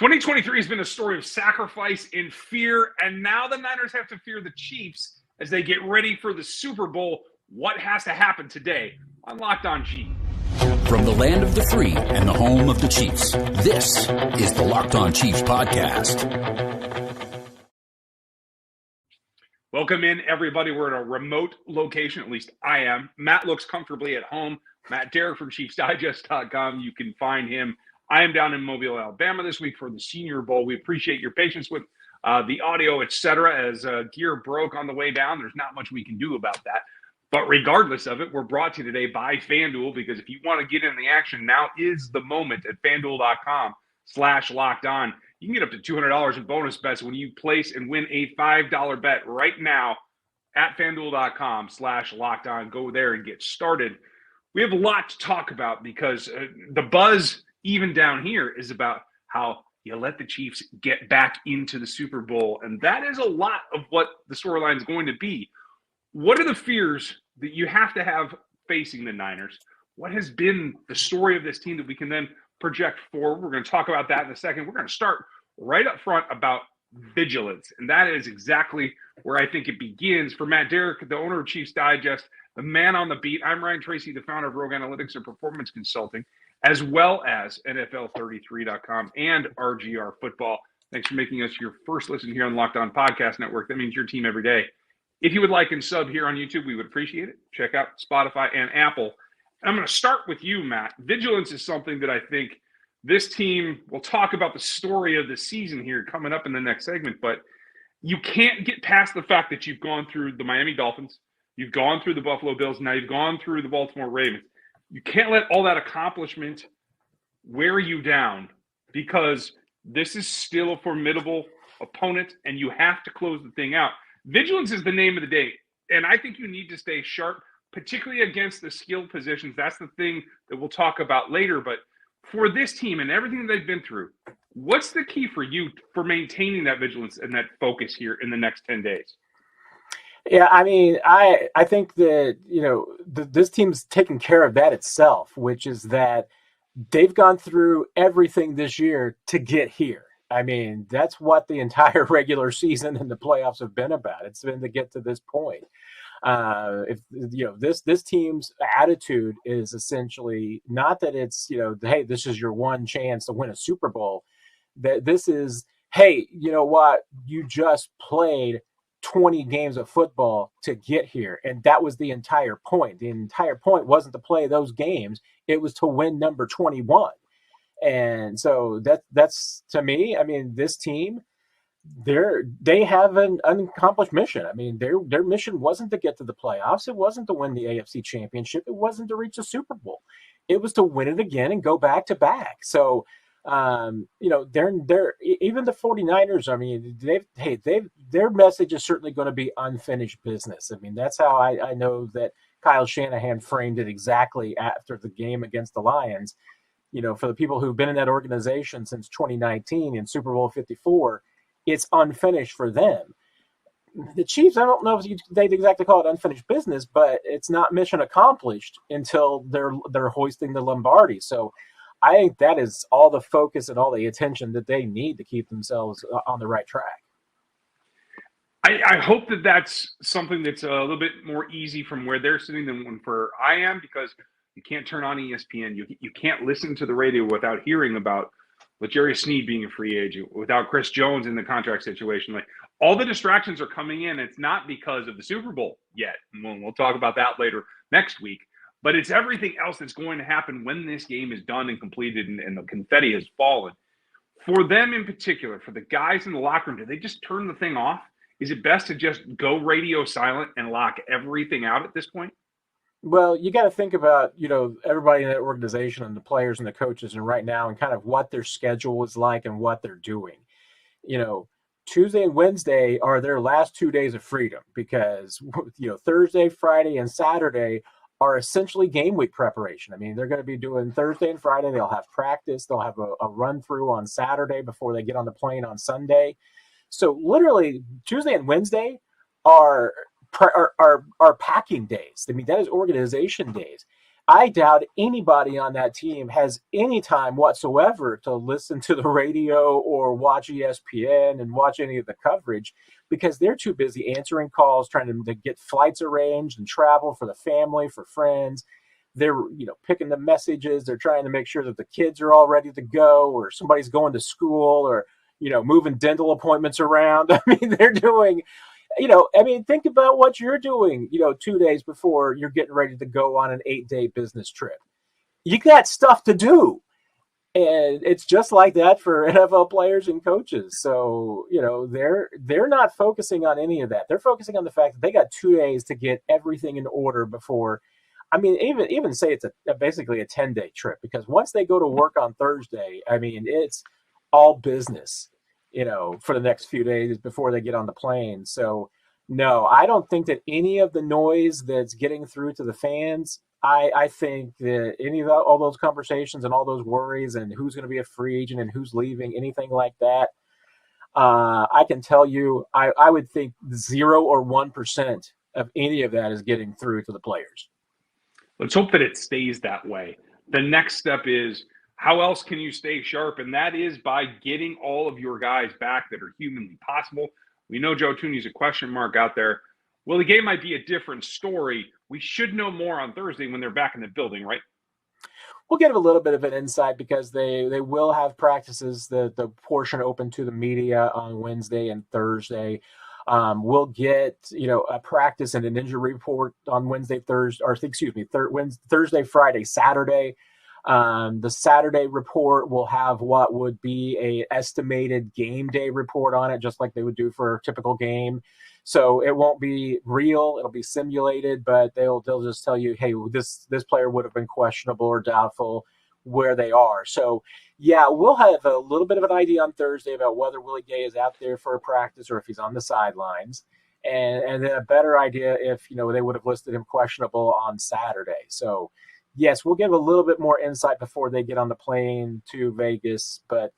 2023 has been a story of sacrifice and fear, and now the Niners have to fear the Chiefs as they get ready for the Super Bowl. What has to happen today on Locked On Chiefs? From the land of the free and the home of the Chiefs, this is the Locked On Chiefs podcast. Welcome in, everybody. We're at a remote location, at least I am. Matt looks comfortably at home. Matt Derrick from ChiefsDigest.com. You can find him. I am down in Mobile, Alabama this week for the Senior Bowl. We appreciate your patience with the audio, etc. As gear broke on the way down, there's not much we can do about that. But regardless of it, we're brought to you today by FanDuel, because if you want to get in the action, now is the moment at FanDuel.com/lockedon. You can get up to $200 in bonus bets when you place and win a $5 bet right now at FanDuel.com/lockedon. Go there and get started. We have a lot to talk about because the buzz, even down here, is about how you let the Chiefs get back into the Super Bowl. And that is a lot of what the storyline is going to be. What are the fears that you have to have facing the Niners? What has been the story of this team that we can then project forward? We're going to talk about that in a second. We're going to start right up front about vigilance. And that is exactly where I think it begins. For Matt Derrick, the owner of Chiefs Digest, the man on the beat, I'm Ryan Tracy, the founder of Rogue Analytics and Performance Consulting, as well as NFL33.com and RGR Football. Thanks for making us your first listen here on Locked On Podcast Network. That means your team every day. If you would like and sub here on YouTube, we would appreciate it. Check out Spotify and Apple. And I'm going to start with you, Matt. Vigilance is something that I think this team will talk about the story of the season here coming up in the next segment, but you can't get past the fact that you've gone through the Miami Dolphins, you've gone through the Buffalo Bills, now you've gone through the Baltimore Ravens. You can't let all that accomplishment wear you down, because this is still a formidable opponent and you have to close the thing out. Vigilance is the name of the day, and I think you need to stay sharp, particularly against the skill positions. That's the thing that we'll talk about later. But for this team and everything they've been through, what's the key for you for maintaining that vigilance and that focus here in the next 10 days? Yeah, I mean, I think that, this team's taking care of that itself, which is that they've gone through everything this year to get here. I mean, that's what the entire regular season and the playoffs have been about. It's been to get to this point. This team's attitude is essentially not that it's, hey, this is your one chance to win a Super Bowl. That this is, hey, you know what? You just played 20 games of football to get here. And that was the entire point. The entire point wasn't to play those games. It was to win number 21. And so that's to me, I mean, this team, they have an unaccomplished mission. I mean, their mission wasn't to get to the playoffs. It wasn't to win the AFC Championship. It wasn't to reach the Super Bowl. It was to win it again and go back to back. So, they're even the 49ers. I mean, their message is certainly going to be unfinished business. I mean, that's how I know that Kyle Shanahan framed it exactly after the game against the Lions. For the people who've been in that organization since 2019 in Super Bowl 54, it's unfinished for them. The Chiefs, I don't know if they'd exactly call it unfinished business, but it's not mission accomplished until they're hoisting the Lombardi. So I think that is all the focus and all the attention that they need to keep themselves on the right track. I hope that that's something that's a little bit more easy from where they're sitting than where I am, because you can't turn on ESPN. You can't listen to the radio without hearing about L'Jarius Sneed being a free agent, without Chris Jones in the contract situation. Like, all the distractions are coming in. It's not because of the Super Bowl yet. We'll talk about that later next week. But it's everything else that's going to happen when this game is done and completed and the confetti has fallen. For them in particular, for the guys in the locker room, do they just turn the thing off? Is it best to just go radio silent and lock everything out at this point? Well, you got to think about, everybody in that organization and the players and the coaches and right now and kind of what their schedule is like and what they're doing. Tuesday and Wednesday are their last 2 days of freedom because, Thursday, Friday, and Saturday are essentially game week preparation. I mean, they're going to be doing Thursday and Friday. They'll have practice. They'll have a run through on Saturday before they get on the plane on Sunday. So literally Tuesday and Wednesday are packing days. I mean, that is organization days. I doubt anybody on that team has any time whatsoever to listen to the radio or watch ESPN and watch any of the coverage because they're too busy answering calls, trying to get flights arranged and travel for the family, for friends. They're, picking the messages. They're trying to make sure that the kids are all ready to go or somebody's going to school or, moving dental appointments around. I mean, they're doing think about what you're doing, 2 days before you're getting ready to go on an 8-day business trip. You got stuff to do. And it's just like that for NFL players and coaches. So, they're not focusing on any of that. They're focusing on the fact that they got 2 days to get everything in order before. I mean, even say it's basically a 10-day trip, because once they go to work on Thursday, I mean, it's all business, for the next few days before they get on the plane. So, no, I don't think that any of the noise that's getting through to the fans, I think that any of all those conversations and all those worries and who's going to be a free agent and who's leaving, anything like that, I can tell you, I would think 0 or 1% of any of that is getting through to the players. Let's hope that it stays that way. The next step is, how else can you stay sharp? And that is by getting all of your guys back that are humanly possible. We know Joe Thuney's a question mark out there. Well, the game might be a different story. We should know more on Thursday when they're back in the building, right? We'll get a little bit of an insight because they will have practices, the portion open to the media on Wednesday and Thursday. We'll get, a practice and an injury report on Thursday, Friday, Saturday. The Saturday report will have what would be a estimated game day report on it, just like they would do for a typical game. So it won't be real; it'll be simulated, but they'll just tell you, hey, this player would have been questionable or doubtful, where they are. So yeah, we'll have a little bit of an idea on Thursday about whether Willie Gay is out there for a practice or if he's on the sidelines, and then a better idea if they would have listed him questionable on Saturday. So yes, we'll give a little bit more insight before they get on the plane to Vegas. But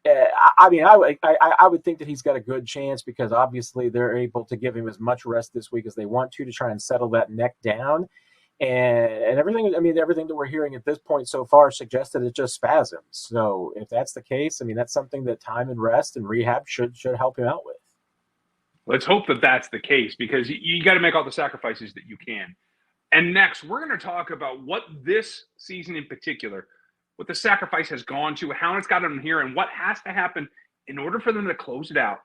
I would think that he's got a good chance because obviously they're able to give him as much rest this week as they want to try and settle that neck down. And everything, everything that we're hearing at this point so far suggests that it's just spasms. So if that's the case, that's something that time and rest and rehab should help him out with. Let's hope that that's the case, because you got to make all the sacrifices that you can. And next, we're going to talk about what this season in particular, what the sacrifice has gone to, how it's gotten them here, and what has to happen in order for them to close it out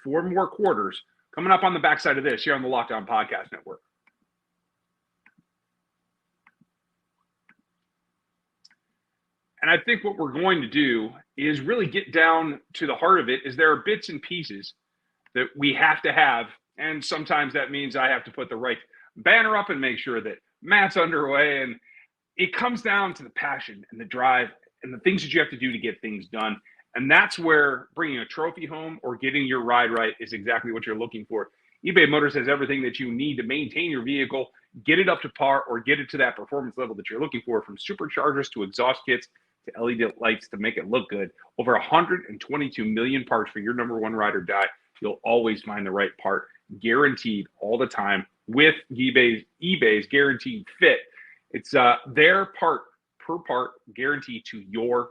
4 more quarters, coming up on the backside of this here on the Locked On Podcast Network. And I think what we're going to do is really get down to the heart of it. Is there are bits and pieces that we have to have, and sometimes that means I have to put the right banner up and make sure that Matt's underway. And it comes down to the passion and the drive and the things that you have to do to get things done. And that's where bringing a trophy home or getting your ride right is exactly what you're looking for. eBay Motors has everything that you need to maintain your vehicle, get it up to par, or get it to that performance level that you're looking for, from superchargers to exhaust kits to LED lights to make it look good. Over 122 million parts for your number one ride or die. You'll always find the right part, guaranteed all the time, with eBay's guaranteed fit. It's their part per part guarantee to your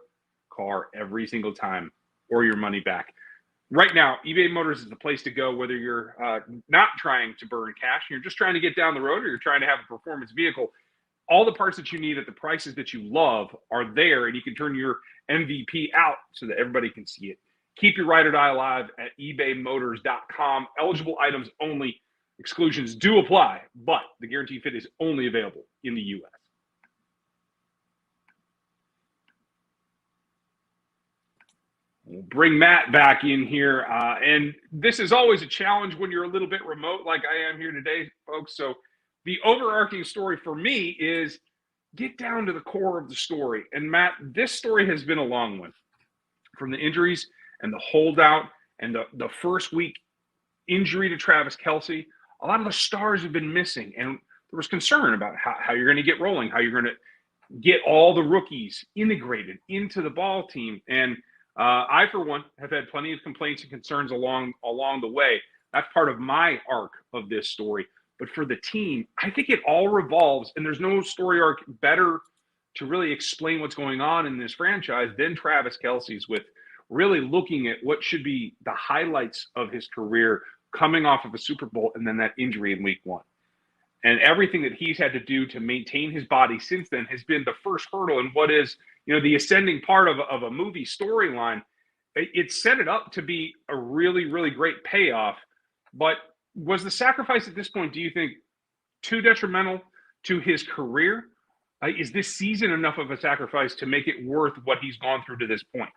car every single time, or your money back. Right now, eBay Motors is the place to go, whether you're not trying to burn cash, you're just trying to get down the road, or you're trying to have a performance vehicle. All the parts that you need at the prices that you love are there, and you can turn your MVP out so that everybody can see it. Keep your ride or die alive at ebaymotors.com. Eligible items only. Exclusions do apply, but the guarantee fit is only available in the U.S. We'll bring Matt back in here. And this is always a challenge when you're a little bit remote like I am here today, folks. So the overarching story for me is get down to the core of the story. And Matt, this story has been a long one. From the injuries and the holdout and the first week injury to Travis Kelce, a lot of the stars have been missing. And there was concern about how you're going to get rolling, how you're going to get all the rookies integrated into the ball team. And I, for one, have had plenty of complaints and concerns along the way. That's part of my arc of this story. But for the team, I think it all revolves, and there's no story arc better to really explain what's going on in this franchise than Travis Kelce's, with really looking at what should be the highlights of his career coming off of a Super Bowl and then that injury in week 1. And everything that he's had to do to maintain his body since then has been the first hurdle in what is, the ascending part of a movie storyline. It set it up to be a really, really great payoff. But was the sacrifice at this point, do you think, too detrimental to his career? Is this season enough of a sacrifice to make it worth what he's gone through to this point?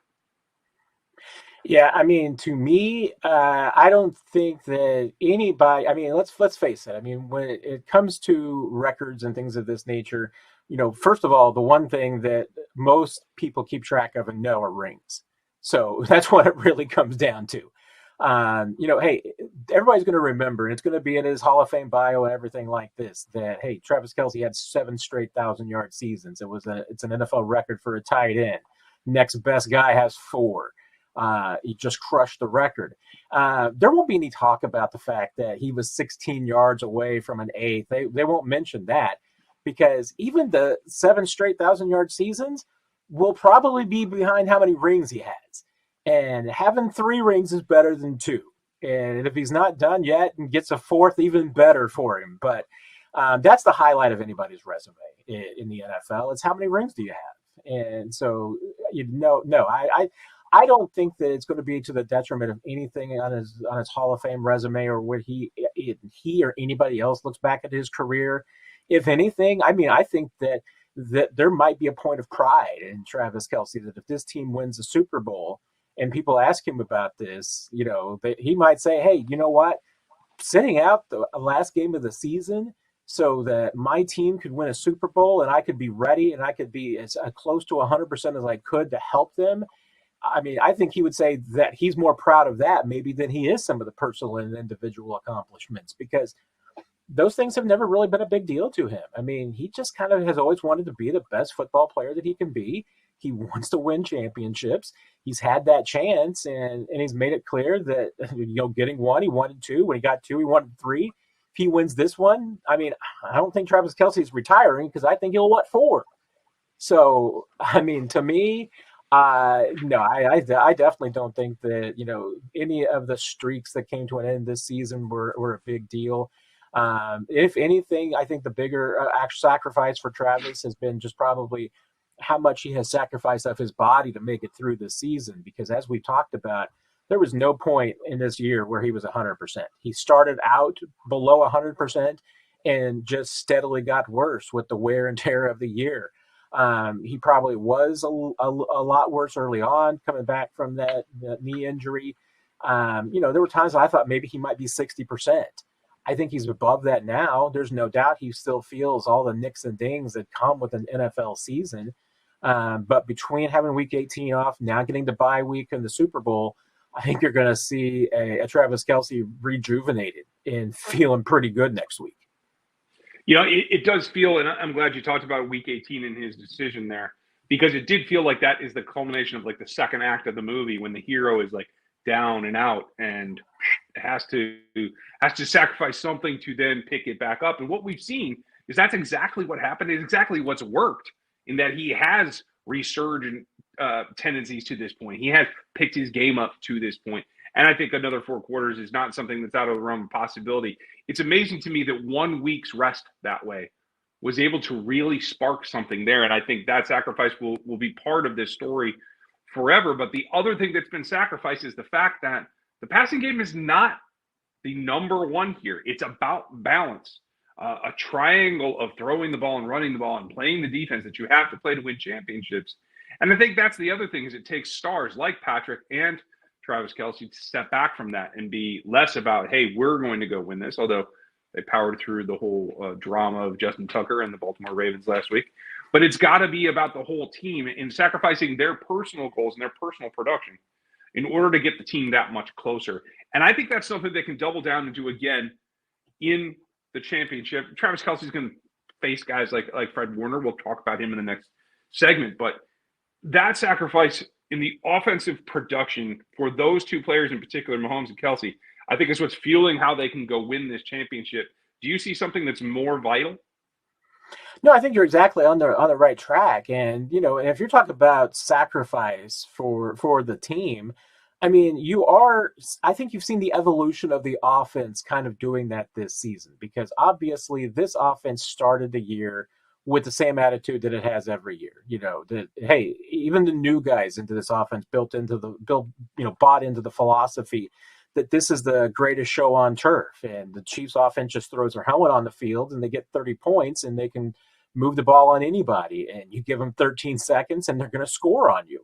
Yeah, I mean, to me, I don't think that anybody. I mean, let's face it. I mean, when it comes to records and things of this nature, first of all, the one thing that most people keep track of and know are rings. So that's what it really comes down to. Hey, everybody's going to remember, and it's going to be in his Hall of Fame bio and everything like this, that, hey, Travis Kelce had 7 straight 1,000-yard seasons. It's an NFL record for a tight end. Next best guy has 4. He just crushed the record. There won't be any talk about the fact that he was 16 yards away from an 8th. They won't mention that, because even the 7 straight 1,000-yard seasons will probably be behind how many rings he has. And having 3 rings is better than 2. And if he's not done yet and gets a 4th, even better for him. But that's the highlight of anybody's resume in the NFL. It's how many rings do you have? And so, I don't think that it's going to be to the detriment of anything on his Hall of Fame resume, or where he or anybody else looks back at his career. If anything, I mean, I think that there might be a point of pride in Travis Kelce, that if this team wins the Super Bowl and people ask him about this, that he might say, hey, you know what? Sitting out the last game of the season so that my team could win a Super Bowl and I could be ready and I could be as close to 100% as I could to help them. I mean, I think he would say that he's more proud of that maybe than he is some of the personal and individual accomplishments, because those things have never really been a big deal to him. I mean, he just kind of has always wanted to be the best football player that he can be. He wants to win championships. He's had that chance, and he's made it clear that, getting 1, he wanted 2. When he got 2, he wanted 3. If he wins this one, I mean, I don't think Travis Kelce is retiring, because I think he'll want 4. So, I mean, to me, no, I definitely don't think that, any of the streaks that came to an end this season were a big deal. If anything, I think the bigger actual sacrifice for Travis has been just probably how much he has sacrificed of his body to make it through this season. Because as we talked about, there was no point in this year where he was 100%. He started out below 100% and just steadily got worse with the wear and tear of the year. He probably was a lot worse early on, coming back from that knee injury. There were times I thought maybe he might be 60%. I think he's above that now. There's no doubt he still feels all the nicks and dings that come with an NFL season. But between having week 18 off, now getting the bye week and the Super Bowl, I think you're going to see a Travis Kelce rejuvenated and feeling pretty good next week. It does feel, and I'm glad you talked about week 18 and his decision there, because it did feel like that is the culmination of like the second act of the movie, when the hero is like down and out and has to sacrifice something to then pick it back up. And what we've seen is that's exactly what happened. It's exactly what's worked, in that he has resurgent tendencies to this point. He has picked his game up to this point. And I think another 4 quarters is not something that's out of the realm of possibility. It's amazing to me that 1 week's rest that way was able to really spark something there. And I think that sacrifice will be part of this story forever. But the other thing that's been sacrificed is the fact that the passing game is not the number one here. It's about balance, a triangle of throwing the ball and running the ball and playing the defense that you have to play to win championships. And I think that's the other thing, is it takes stars like Patrick and Travis Kelce to step back from that and be less about, hey, we're going to go win this, although they powered through the whole drama of Justin Tucker and the Baltimore Ravens last week. But it's got to be about the whole team and sacrificing their personal goals and their personal production in order to get the team that much closer. And I think that's something they can double down and do again in the championship. Travis Kelce's going to face guys like Fred Warner. We'll talk about him in the next segment. But that sacrifice in the offensive production for those 2 players in particular, Mahomes and Kelce, I think is what's fueling how they can go win this championship Do you see something that's more vital? No, I think you're exactly on the right track. And and if you're talking about sacrifice for the team, I mean, I think you've seen the evolution of the offense kind of doing that this season, because obviously this offense started the year with the same attitude that it has every year. That, hey, even the new guys into this offense bought into the philosophy that this is the greatest show on turf, and the Chiefs offense just throws their helmet on the field and they get 30 points and they can move the ball on anybody, and you give them 13 seconds and they're going to score on you.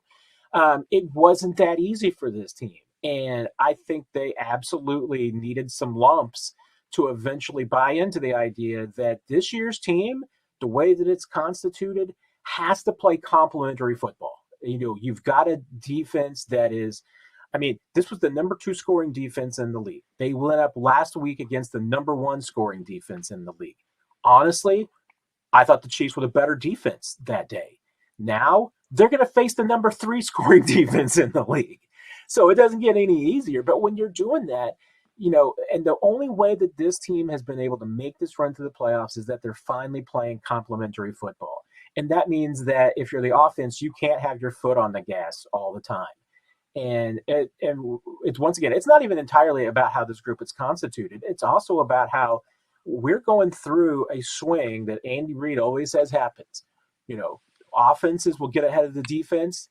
It wasn't that easy for this team, and I think they absolutely needed some lumps to eventually buy into the idea that this year's team, the way that it's constituted, has to play complementary football. You've got a defense that is, I mean, this was the number 2 scoring defense in the league. They went up last week against the number 1 scoring defense in the league. Honestly, I thought the Chiefs were the better defense that day. Now they're going to face the number 3 scoring defense in the league. So it doesn't get any easier. But when you're doing that, and the only way that this team has been able to make this run to the playoffs is that they're finally playing complementary football. And that means that if you're the offense, you can't have your foot on the gas all the time. And it's, once again, it's not even entirely about how this group is constituted. It's also about how we're going through a swing that Andy Reid always says happens. Offenses will get ahead of the defense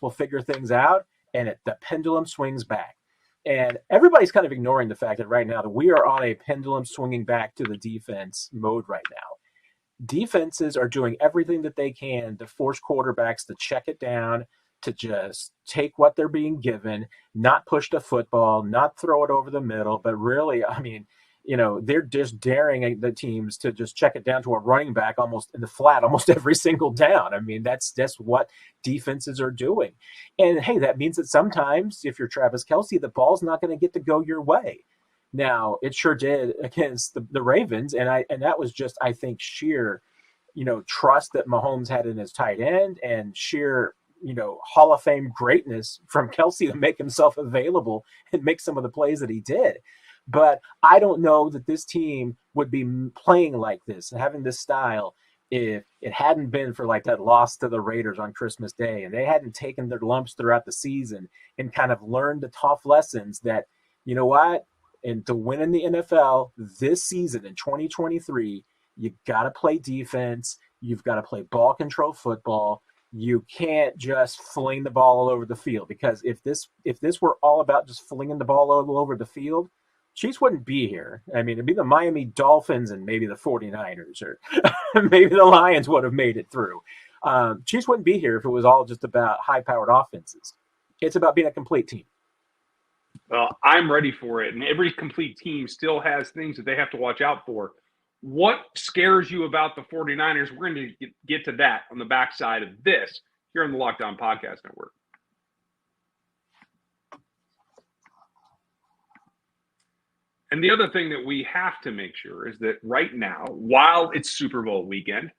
will figure things out, and the pendulum swings back. And everybody's kind of ignoring the fact that right now that we are on a pendulum swinging back to the defense mode right now. Defenses are doing everything that they can to force quarterbacks to check it down, to just take what they're being given, not push the football, not throw it over the middle, but really, I mean, they're just daring the teams to just check it down to a running back almost in the flat, almost every single down. I mean, that's what defenses are doing. And hey, that means that sometimes if you're Travis Kelce, the ball's not going to get to go your way. Now, it sure did against the Ravens, and that was just, I think, sheer, trust that Mahomes had in his tight end, and sheer, Hall of Fame greatness from Kelce to make himself available and make some of the plays that he did. But I don't know that this team would be playing like this and having this style if it hadn't been for like that loss to the Raiders on Christmas Day, and they hadn't taken their lumps throughout the season and kind of learned the tough lessons that, you know what, and to win in the NFL this season in 2023, you got to play defense. You've got to play ball control football. You can't just fling the ball all over the field, because if this were all about just flinging the ball all over the field, Chiefs wouldn't be here. I mean, it'd be the Miami Dolphins and maybe the 49ers, or maybe the Lions would have made it through. Chiefs wouldn't be here if it was all just about high-powered offenses. It's about being a complete team. Well, I'm ready for it, and every complete team still has things that they have to watch out for. What scares you about the 49ers? We're going to get to that on the backside of this here on the Locked On Podcast Network. And the other thing that we have to make sure is that right now, while it's Super Bowl weekend,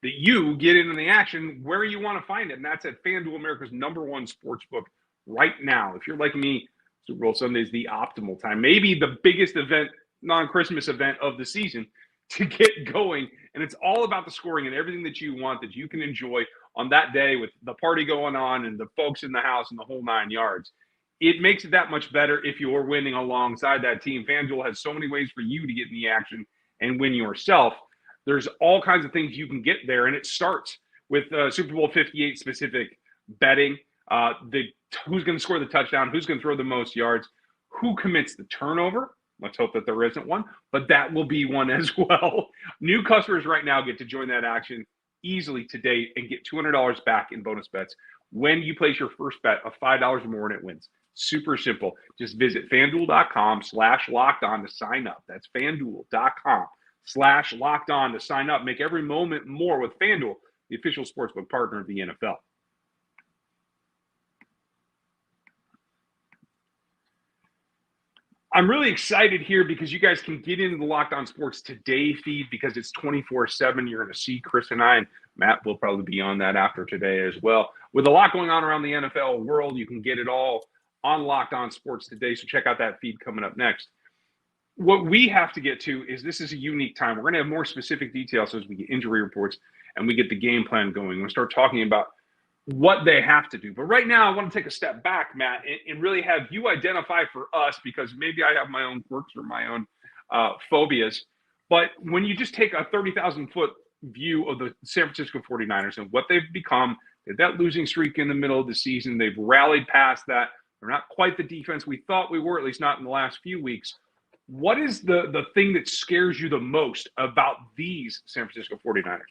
that you get into the action where you want to find it. And that's at FanDuel, America's #1 sportsbook right now. If you're like me, Super Bowl Sunday is the optimal time. Maybe the biggest event, non-Christmas event of the season to get going. And it's all about the scoring and everything that you want that you can enjoy on that day with the party going on and the folks in the house and the whole 9 yards. It makes it that much better if you're winning alongside that team. FanDuel has so many ways for you to get in the action and win yourself. There's all kinds of things you can get there, and it starts with Super Bowl 58 specific betting. Who's going to score the touchdown, who's going to throw the most yards, who commits the turnover. Let's hope that there isn't one, but that will be one as well. New customers right now get to join that action easily today and get $200 back in bonus bets when you place your first bet of $5 or more and it wins. Super simple. Just visit FanDuel.com/lockedon to sign up. That's FanDuel.com/lockedon to sign up. Make every moment more with FanDuel, the official sportsbook partner of the NFL. I'm really excited here because you guys can get into the Locked On Sports Today feed because it's 24/7. You're going to see Chris and I, and Matt will probably be on that after today as well. With a lot going on around the NFL world, you can get it all on Locked On Sports Today. So check out that feed coming up next. what we have to get to is this is a unique time. We're going to have more specific details as we get injury reports and we get the game plan going. We'll start talking about what they have to do. But right now, I want to take a step back, Matt, and really have you identify for us, because maybe I have my own quirks or my own phobias. But when you just take a 30,000-foot view of the San Francisco 49ers and what they've become, that losing streak in the middle of the season, they've rallied past that. They're not quite the defense we thought we were, at least not in the last few weeks. What is the thing that scares you the most about these San Francisco 49ers?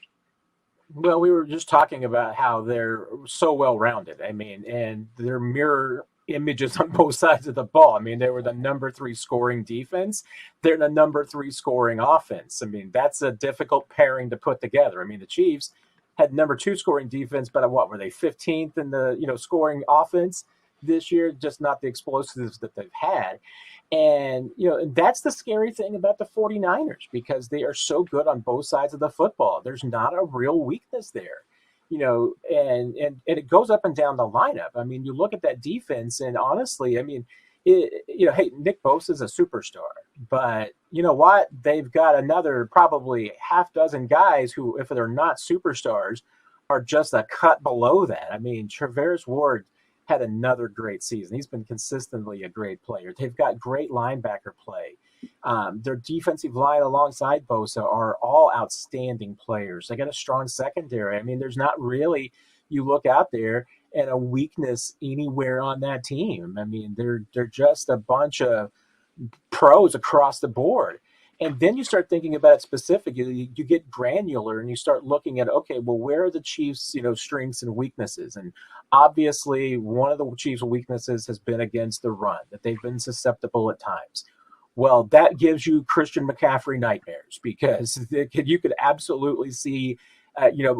Well, we were just talking about how they're so well-rounded. I mean, and they're mirror images on both sides of the ball. I mean, they were the number 3 scoring defense. They're the number 3 scoring offense. I mean, that's a difficult pairing to put together. I mean, the Chiefs had number 2 scoring defense, but what were they, 15th in the scoring offense this year? Just not the explosives that they've had. And, that's the scary thing about the 49ers, because they are so good on both sides of the football. There's not a real weakness there, and it goes up and down the lineup. I mean, you look at that defense, and honestly, I mean, hey, Nick Bosa is a superstar, but you know what? They've got another probably half dozen guys who, if they're not superstars, are just a cut below that. I mean, Traverse Ward had another great season. He's been consistently a great player. They've got great linebacker play. Their defensive line alongside Bosa are all outstanding players. They got a strong secondary. I mean, there's not really, you look out there, and a weakness anywhere on that team. I mean, they're just a bunch of pros across the board. And then you start thinking about it specifically. You get granular and you start looking at, okay, well, where are the Chiefs, strengths and weaknesses? And obviously, one of the Chiefs' weaknesses has been against the run, that they've been susceptible at times. Well, that gives you Christian McCaffrey nightmares, because you could absolutely see,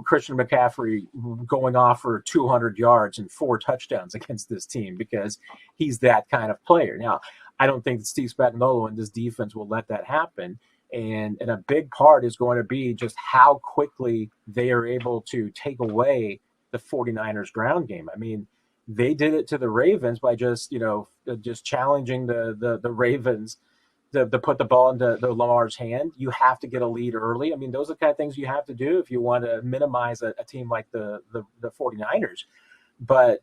Christian McCaffrey going off for 200 yards and 4 touchdowns against this team, because he's that kind of player. Now, I don't think that Steve Spagnuolo and this defense will let that happen. And a big part is going to be just how quickly they are able to take away the 49ers ground game. I mean, they did it to the Ravens by just challenging the Ravens to put the ball into Lamar's hand. You have to get a lead early. I mean, those are the kind of things you have to do if you want to minimize a team like the 49ers. But,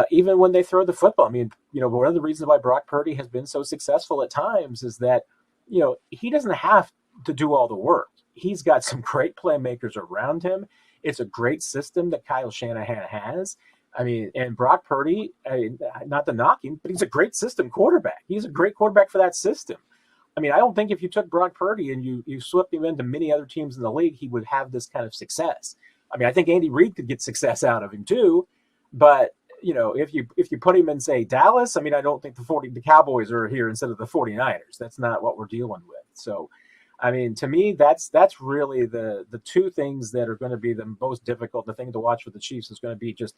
even when they throw the football, I mean, one of the reasons why Brock Purdy has been so successful at times is that, he doesn't have to do all the work. He's got some great playmakers around him. It's a great system that Kyle Shanahan has. I mean, and Brock Purdy, not to knock him, but he's a great system quarterback. He's a great quarterback for that system. I mean, I don't think if you took Brock Purdy and you swept him into many other teams in the league, he would have this kind of success. I mean, I think Andy Reid could get success out of him too, but if you put him in, say, Dallas, I mean, I don't think the Cowboys are here instead of the 49ers. That's not what we're dealing with. So, I mean, to me, that's really the two things that are going to be the most difficult. The thing to watch for the Chiefs is going to be just,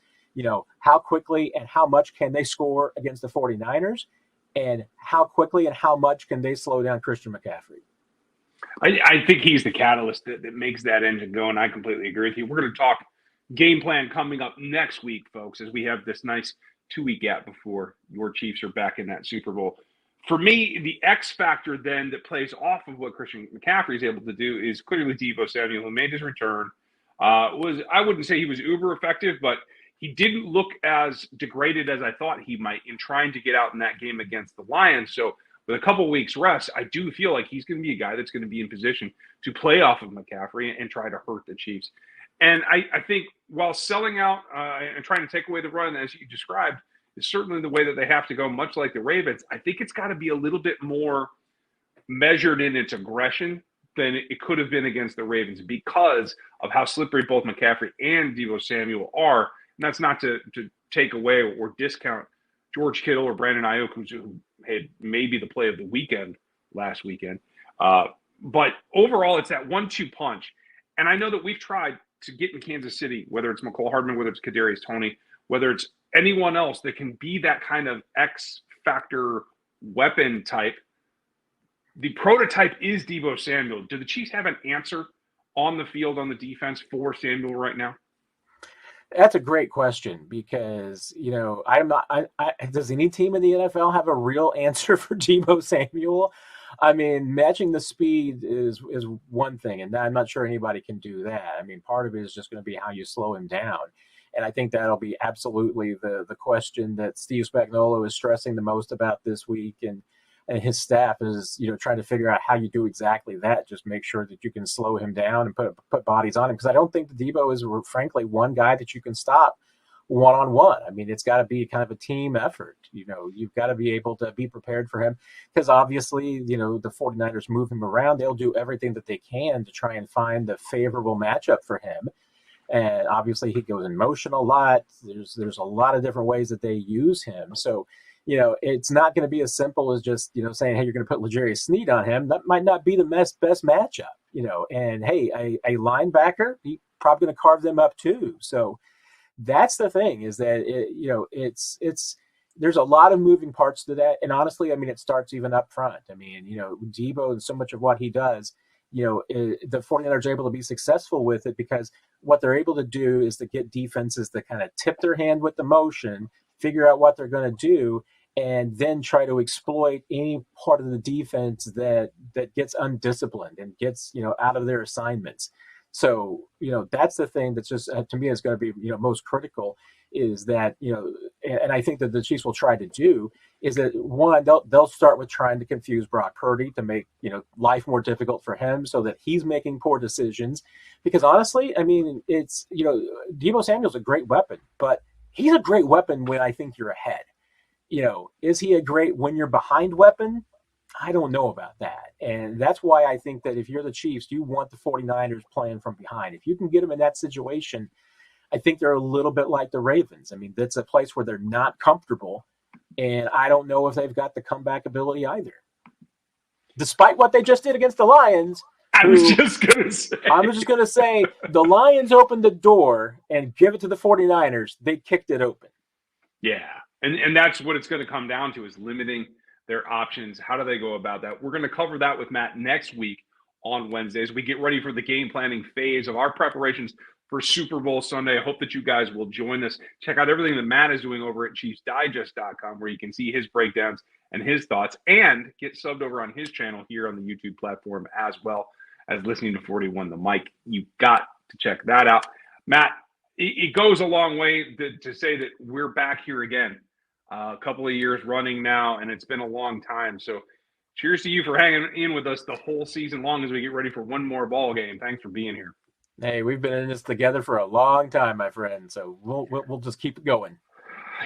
how quickly and how much can they score against the 49ers, and how quickly and how much can they slow down Christian McCaffrey. I think he's the catalyst that makes that engine go, and I completely agree with you. We're going to talk game plan coming up next week, folks, as we have this nice 2-week gap before your Chiefs are back in that Super Bowl. For me, the X factor then that plays off of what Christian McCaffrey is able to do is clearly Deebo Samuel, who made his return. I wouldn't say he was uber effective, but he didn't look as degraded as I thought he might in trying to get out in that game against the Lions. So with a couple of weeks rest, I do feel like he's going to be a guy that's going to be in position to play off of McCaffrey and try to hurt the Chiefs. And I think while selling out and trying to take away the run, as you described, is certainly the way that they have to go, much like the Ravens, I think it's got to be a little bit more measured in its aggression than it could have been against the Ravens, because of how slippery both McCaffrey and Deebo Samuel are. And that's not to take away or discount George Kittle or Brandon Ayuk, who had maybe the play of the weekend last weekend. But overall, it's that 1-2 punch. And I know that we've tried to get in Kansas City, whether it's McCole Hardman, whether it's Kadarius Toney, whether it's anyone else that can be that kind of X factor weapon type. The prototype is Deebo Samuel. Do the Chiefs have an answer on the field on the defense for Samuel right now? That's a great question, because, does any team in the NFL have a real answer for Deebo Samuel? I mean, matching the speed is one thing, and I'm not sure anybody can do that. I mean, part of it is just going to be how you slow him down. And I think that'll be absolutely the question that Steve Spagnuolo is stressing the most about this week, and his staff is, trying to figure out how you do exactly that. Just make sure that you can slow him down and put bodies on him, because I don't think the Deebo is, frankly, one guy that you can stop one-on-one. I mean, it's got to be kind of a team effort. You've got to be able to be prepared for him, because obviously, the 49ers move him around. They'll do everything that they can to try and find the favorable matchup for him. And obviously he goes in motion a lot. There's a lot of different ways that they use him. So, it's not going to be as simple as just, saying, hey, you're going to put L'Jarius Sneed on him. That might not be the best matchup, and hey, a linebacker, he's probably going to carve them up too. So that's the thing, is that it's there's a lot of moving parts to that. And honestly, I mean, it starts even up front. I mean, Deebo and so much of what he does, the 49ers are able to be successful with it because what they're able to do is to get defenses to kind of tip their hand with the motion, figure out what they're going to do, and then try to exploit any part of the defense that gets undisciplined and gets, out of their assignments. So, that's the thing that's just, to me, is going to be, most critical, is that, and I think that the Chiefs will try to do, is that, one, they'll start with trying to confuse Brock Purdy to make, life more difficult for him so that he's making poor decisions. Because honestly, I mean, it's, Deebo Samuel's a great weapon, but he's a great weapon when I think you're ahead. Is he a great when you're behind weapon? I don't know about that. And that's why I think that if you're the Chiefs, you want the 49ers playing from behind. If you can get them in that situation, I think they're a little bit like the Ravens. I mean, that's a place where they're not comfortable, and I don't know if they've got the comeback ability either. Despite what they just did against the Lions. I was just going to say, the Lions opened the door and give it to the 49ers. They kicked it open. Yeah. And that's what it's going to come down to, is limiting their options. How do they go about that? We're going to cover that with Matt next week on Wednesdays. We get ready for the game planning phase of our preparations for Super Bowl Sunday. I hope that you guys will join us. Check out everything that Matt is doing over at ChiefsDigest.com, where you can see his breakdowns and his thoughts, and get subbed over on his channel here on the YouTube platform, as well as listening to 41 The Mic. You've got to check that out. Matt, it goes a long way to say that we're back here again. A couple of years running now, and it's been a long time. So cheers to you for hanging in with us the whole season long as we get ready for one more ball game. Thanks for being here. Hey, we've been in this together for a long time, my friend. So we'll just keep it going.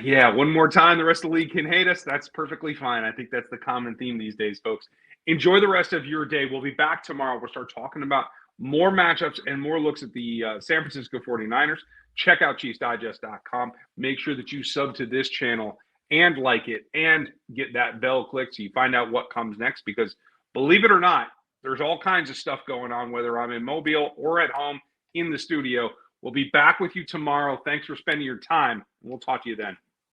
Yeah, one more time. The rest of the league can hate us. That's perfectly fine. I think that's the common theme these days, folks. Enjoy the rest of your day. We'll be back tomorrow. We'll start talking about more matchups and more looks at the San Francisco 49ers. Check out ChiefsDigest.com. Make sure that you sub to this channel and like it, and get that bell clicked so you find out what comes next, because believe it or not, there's all kinds of stuff going on, whether I'm in Mobile or at home in the studio. We'll be back with you tomorrow. Thanks for spending your time. We'll talk to you then.